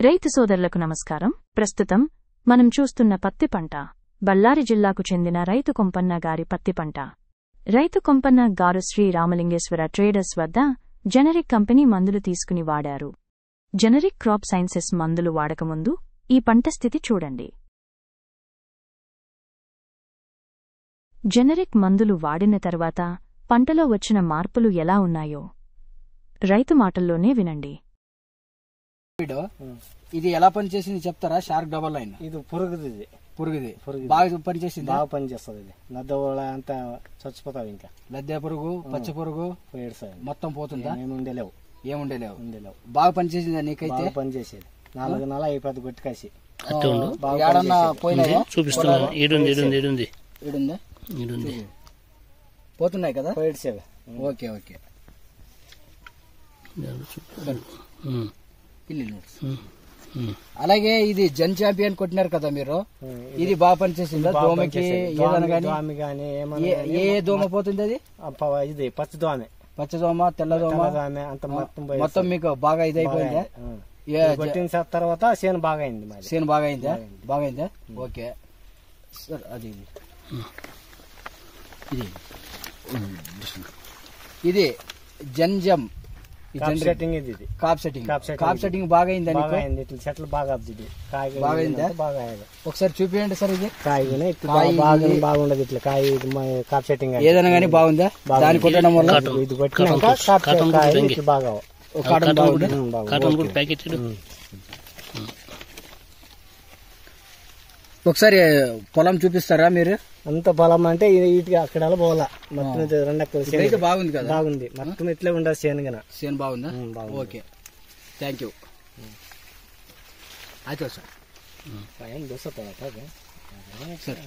రైతు సోదరులకు నమస్కారం. ప్రస్తుతం మనం చూస్తున్న పత్తి పంట బళ్ళారి జిల్లాకు చెందిన రైతు కొంపన్న గారి పత్తి పంట. రైతు కొంపన్న గారు శ్రీ రామలింగేశ్వర ట్రేడర్స్ వద్ద జెనరిక్ కంపెనీ మందులు తీసుకుని వాడారు. జెనరిక్ క్రాప్ సైన్సెస్ మందులు వాడకముందు ఈ పంట స్థితి చూడండి. జెనరిక్ మందులు వాడిన తర్వాత పంటలో వచ్చిన మార్పులు ఎలా ఉన్నాయో రైతు మాటల్లోనే వినండి. ఇది ఎలా పనిచేసింది చెప్తారా? షార్క్ డబల్ లైన్ ఇది పురుగుది బాగా పనిచేసింది. బాగా పనిచేస్తుంది. ఇది నద్దవళ అంతా చచ్చిపోతావు. ఇంకా లద్దె పురుగు, పచ్చ పురుగు మొత్తం పోతుందా? ఏముండేలేవు. బాగా పనిచేసిందా నీకైతే? పనిచేసేది 4 నెలలు అయిపోద్ది కొట్టుకాసి. పోతున్నాయి కదా? పోయిడ్సేవి. Okay okay. అలాగే ఇది జన్ ఛాంపియన్ కొట్టినారు కదా మీరు, ఇది బాగా పనిచేసిందా? దోమకి ఏ దోమ పోతుంది? అది ఇది పచ్చదోమ, తెల్లదోమ అంత మొత్తం మీకు బాగా ఇదైపోయిందా? కొట్టిన తర్వాత చేను బాగా అయింది. చేను బాగా అయిందా? Okay sir. అది ఇది జంజమ్ కాప్ సెట్టింగ్ బాగా అయిందా? చెట్లు బాగా బాగా ఒకసారి చూపించండి సార్. ఇది బాగుండదు. ఇట్లా కాయ కాప్ సెట్టింగ్ ఏదైనా గానీ బాగుందా? దాన్ని కొట్టడం వల్ల ఇది కొట్టినాక బాగా ఒకసారి పొలం చూపిస్తారా మీరు? అంత పొలం అంటే అక్కడ పోవాలా. మొత్తం 2 ఎకరాలు బాగుంది కదా? బాగుంది. మొత్తం ఇట్లే ఉండదు. చేను బాగుందా? Okay, thank you. అయితే సార్ సార్